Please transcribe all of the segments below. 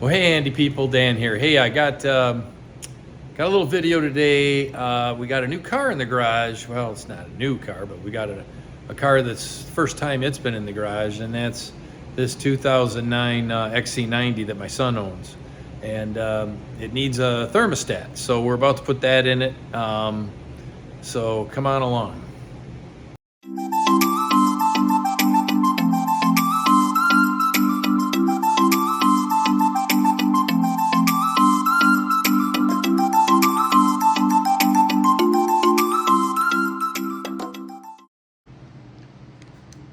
Well, hey Andy people, Dan here. Hey, I got a little video today. We got a new car in the garage. Well, it's not a new car, but we got a car that's first time it's been in the garage, and that's this 2009 XC90 that my son owns. And it needs a thermostat, so we're about to put that in it. So come on along.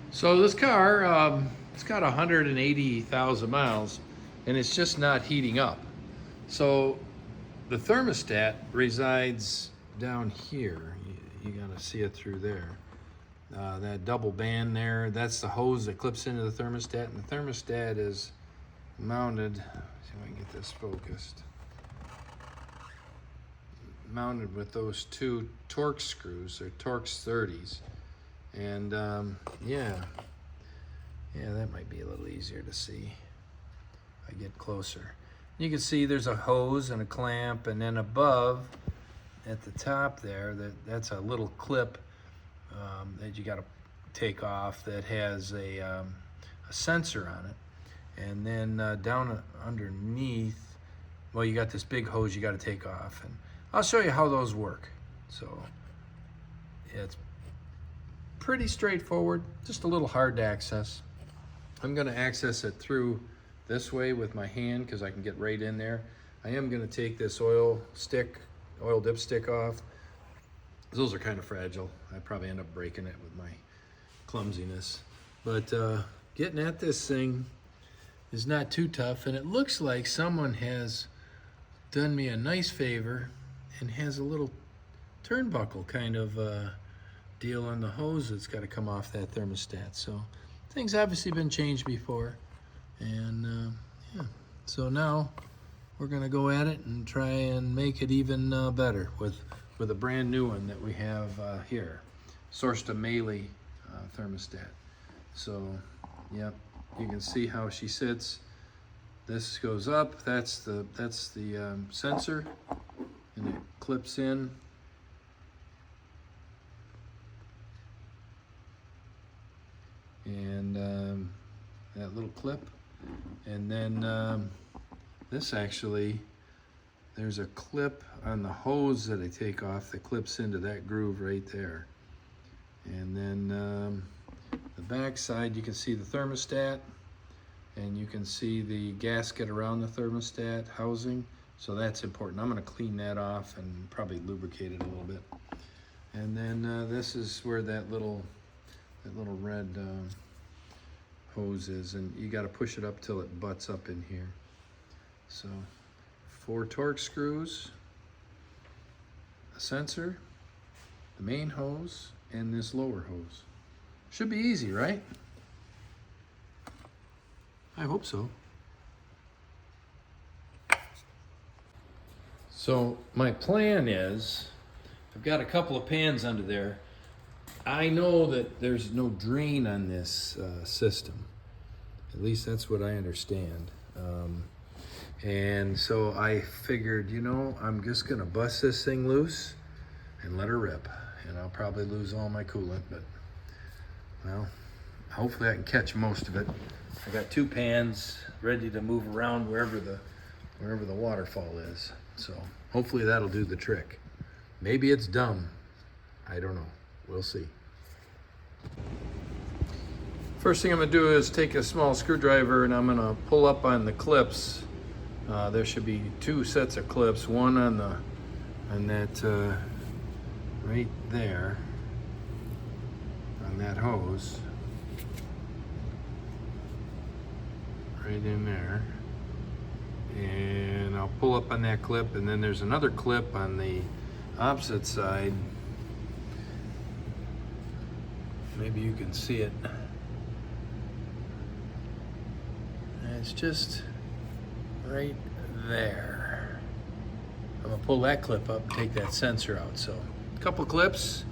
So this car, it's got 180,000 miles, and it's just not heating up. So the thermostat resides down here. You gotta see it through there. That double band there, that's the hose that clips into the thermostat, and the thermostat is mounted, see if I can get this focused, mounted with those two Torx screws. They're Torx 30s. And yeah, that might be a little easier to see if I get closer. You can see there's a hose and a clamp, and then above at the top there, that's a little clip that you got to take off that has a sensor on it. And then down underneath, well, you got this big hose you got to take off, and I'll show you how those work. So yeah, it's pretty straightforward, just a little hard to access. I'm going to access it through this way with my hand because I can get right in there. I am going to take this oil dipstick off. Those are kind of fragile. I probably end up breaking it with my clumsiness. But getting at this thing is not too tough, and it looks like someone has done me a nice favor and has a little turnbuckle kind of deal on the hose that's got to come off that thermostat. So things obviously been changed before, and yeah, so now we're gonna go at it and try and make it even better with a brand new one that we have here, sourced a Melee thermostat. So yep, you can see how she sits. This goes up, that's the sensor, and it clips in. And that little clip, and then this actually, there's a clip on the hose that I take off that clips into that groove right there. And then the back side, you can see the thermostat, and you can see the gasket around the thermostat housing, so that's important. I'm going to clean that off and probably lubricate it a little bit. And then this is where that little red hose is, and you got to push it up till it butts up in here. So 4 Torx screws, a sensor, the main hose, and this lower hose. Should be easy, right? I hope so. So my plan is, I've got a couple of pans under there. I know that there's no drain on this system. At least that's what I understand. And so I figured, I'm just gonna bust this thing loose and let her rip. And I'll probably lose all my coolant, but well, hopefully I can catch most of it. I got 2 pans ready to move around wherever the waterfall is. So hopefully that'll do the trick. Maybe it's dumb. I don't know. We'll see. First thing I'm going to do is take a small screwdriver, and I'm going to pull up on the clips. There should be 2 sets of clips, one on that right there on that hose, right in there, and I'll pull up on that clip, and then there's another clip on the opposite side. Maybe you can see it. And it's just right there. I'm gonna pull that clip up and take that sensor out. So a couple clips,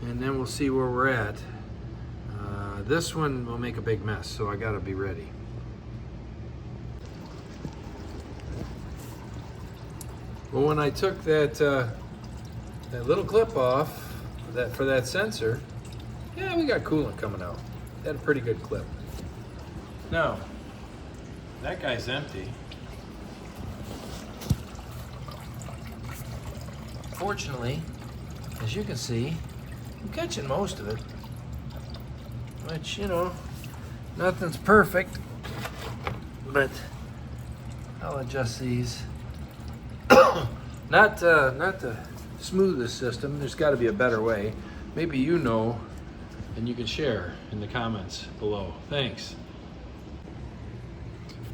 and then we'll see where we're at. This one will make a big mess, so I gotta be ready. Well, when I took that that little clip off for that sensor, yeah, we got coolant coming out. Had a pretty good clip. Now, that guy's empty. Fortunately, as you can see, I'm catching most of it. Which, you know, nothing's perfect, but I'll adjust these. Not the smoothest system. There's got to be a better way. Maybe you know, and you can share in the comments below. Thanks.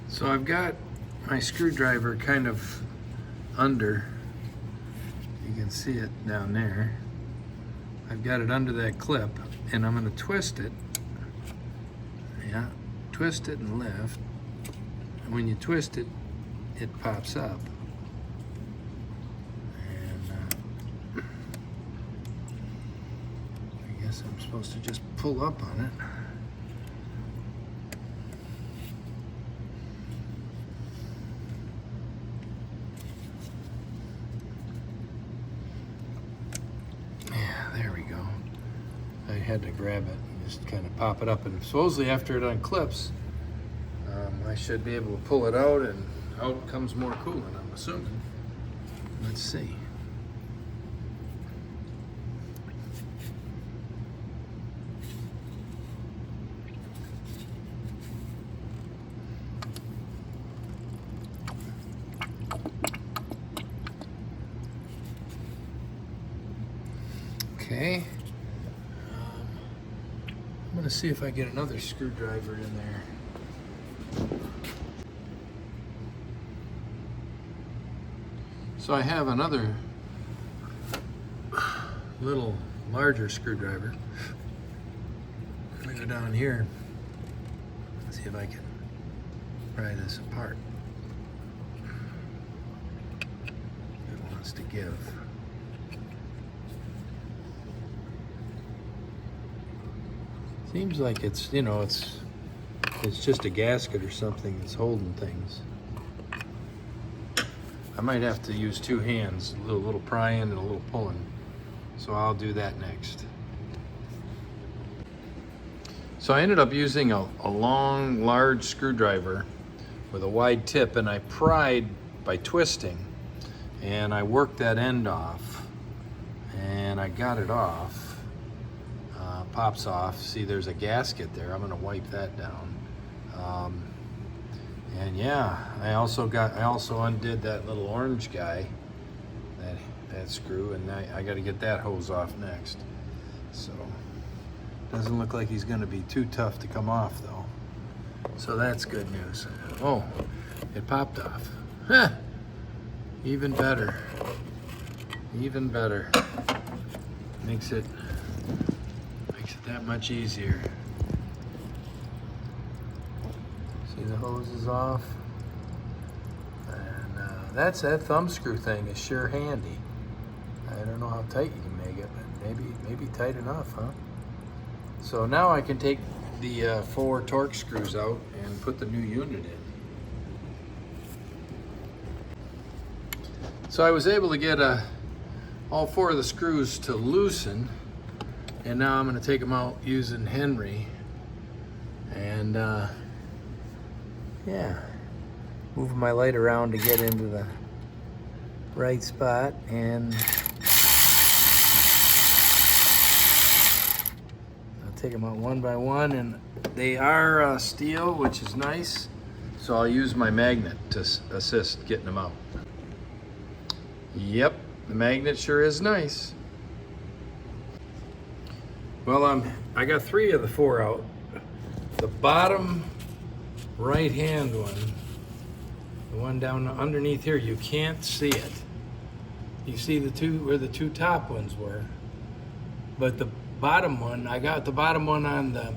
So I've got my screwdriver kind of under. You can see it down there. I've got it under that clip, and I'm going to twist it. Yeah, twist it and lift. And when you twist it, it pops up. And I guess I'm supposed to just pull up on it. Yeah, there we go. I had to grab it and just kind of pop it up, and supposedly after it unclips, I should be able to pull it out, and out comes more coolant, I'm assuming. Let's see. Okay. I'm gonna see if I get another screwdriver in there. So I have another little larger screwdriver. I'm gonna go down here and see if I can pry this apart. It wants to give. Seems like it's, you know, it's just a gasket or something that's holding things. I might have to use two hands, a little prying and a little pulling. So I'll do that next. So I ended up using a long, large screwdriver with a wide tip, and I pried by twisting, and I worked that end off, and I got it off. Pops off. See, there's a gasket there. I'm gonna wipe that down. And yeah, I also undid that little orange guy, that screw, and I got to get that hose off next. So doesn't look like he's going to be too tough to come off though. So that's good news. Oh, it popped off. Huh. Even better. Even better. Makes it that much easier. See, the hose is off, and that thumb screw thing is sure handy. I don't know how tight you can make it, but maybe tight enough, huh? So now I can take the 4 torque screws out and put the new unit in. So I was able to get all 4 of the screws to loosen, and now I'm going to take them out using Henry, and yeah, moving my light around to get into the right spot, and I'll take them out one by one, and they are steel, which is nice, so I'll use my magnet to assist getting them out. Yep, the magnet sure is nice. Well, I got 3 of the 4 out. The bottom right hand one, the one down underneath here, you can't see it. You see the 2 where the 2 top ones were, but the bottom one, I got the bottom one on the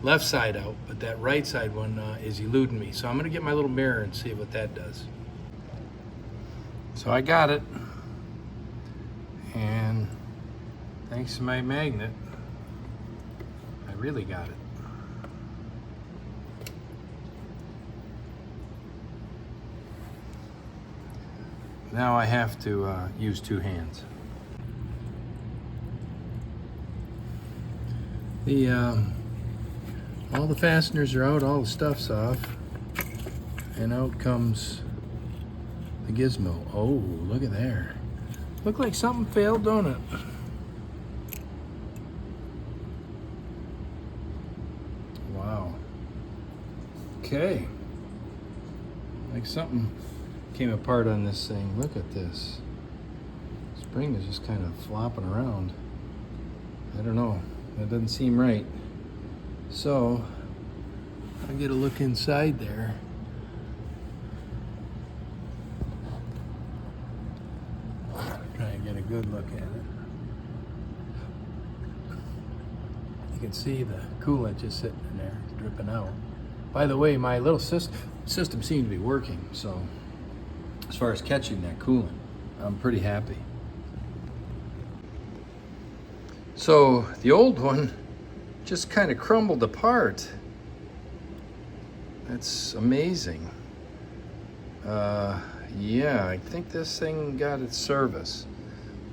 left side out, but that right side one is eluding me. So I'm gonna get my little mirror and see what that does. So I got it, and thanks to my magnet, I really got it. Now I have to use two hands. All the fasteners are out, all the stuff's off, and out comes the gizmo. Oh, look at there. Look like something failed, don't it? Wow. Okay. Like something came apart on this thing. Look at this. Spring is just kind of flopping around. I don't know. That doesn't seem right. So, I'll get a look inside there. Try and get a good look at it. You can see the coolant just sitting in there, dripping out. By the way, my little system seems to be working, so as far as catching that coolant, I'm pretty happy. So the old one just kind of crumbled apart. That's amazing. Yeah, I think this thing got its service.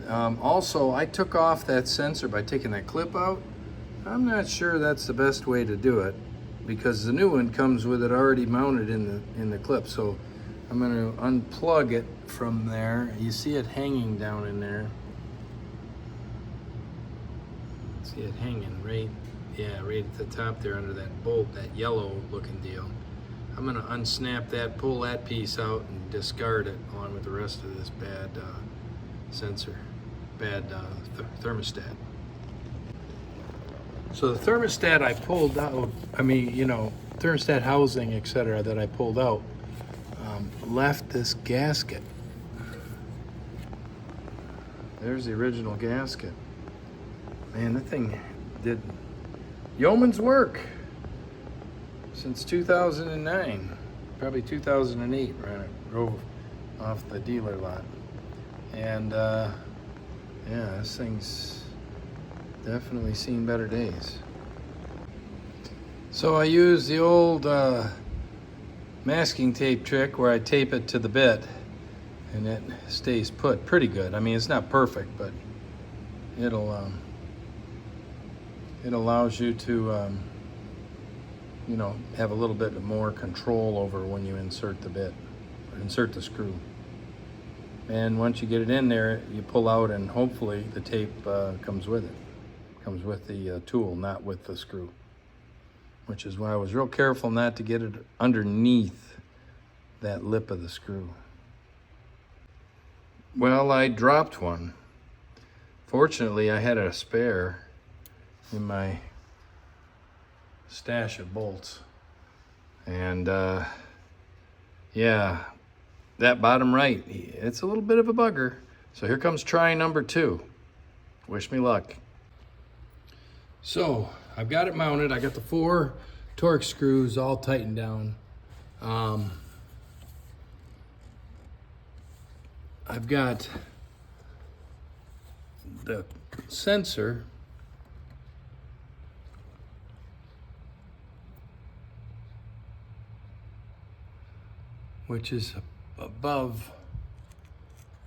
Also, I took off that sensor by taking that clip out. I'm not sure that's the best way to do it because the new one comes with it already mounted in the clip. So I'm going to unplug it from there. You see it hanging down in there. See it hanging right at the top there under that bolt, that yellow looking deal. I'm going to unsnap that, pull that piece out, and discard it along with the rest of this bad sensor, bad thermostat. So the thermostat I pulled out, thermostat housing, etc., that I pulled out, left this gasket. There's the original gasket. Man, that thing did yeoman's work since 2009, probably 2008, when I drove off the dealer lot. And yeah, this thing's definitely seen better days. So I use the old masking tape trick where I tape it to the bit and it stays put pretty good. I mean, it's not perfect, but it allows you to have a little bit more control over when you insert the screw. And once you get it in there, you pull out and hopefully the tape comes with it. Comes with the tool, not with the screw. Which is why I was real careful not to get it underneath that lip of the screw. Well, I dropped one. Fortunately, I had a spare in my stash of bolts. And yeah, that bottom right, it's a little bit of a bugger. So here comes try number 2. Wish me luck. So I've got it mounted. I got the 4 Torx screws all tightened down. I've got the sensor which is above.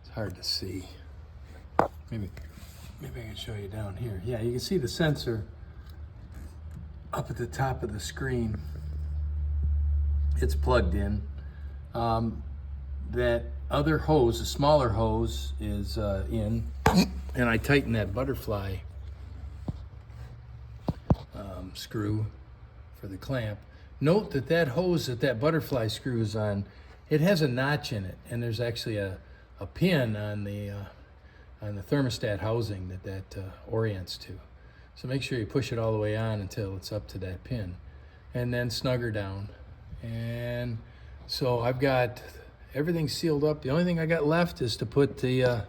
It's hard to see. Maybe I can show you down here. Yeah, you can see the sensor up at the top of the screen. It's plugged in. That other hose, the smaller hose, is in, and I tighten that butterfly screw for the clamp. Note that that hose that butterfly screw is on, it has a notch in it, and there's actually a pin on the thermostat housing that orients to. So make sure you push it all the way on until it's up to that pin, and then snug her down. And so I've got everything sealed up. The only thing I got left is to put the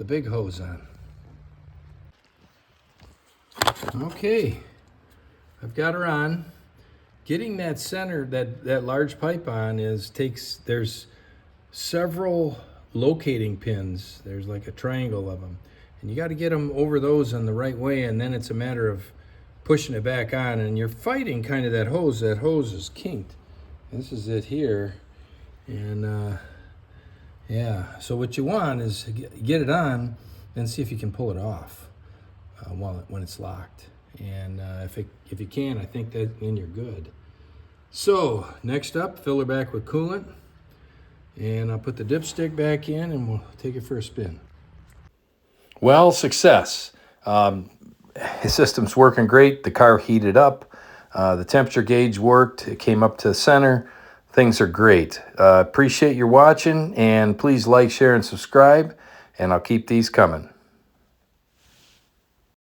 big hose on. Okay, I've got her on. Getting that center, that large pipe on there's several locating pins. There's like a triangle of them. And you got to get them over those in the right way, and then it's a matter of pushing it back on. And you're fighting kind of that hose. That hose is kinked. This is it here. And Yeah, so what you want is get it on and see if you can pull it off when it's locked. And if you can, I think that then you're good. So next up, fill her back with coolant, and I'll put the dipstick back in and we'll take it for a spin. Well, success. His system's working great. The car heated up. The temperature gauge worked. It came up to the center. Things are great. Appreciate your watching, and please like, share, and subscribe, and I'll keep these coming.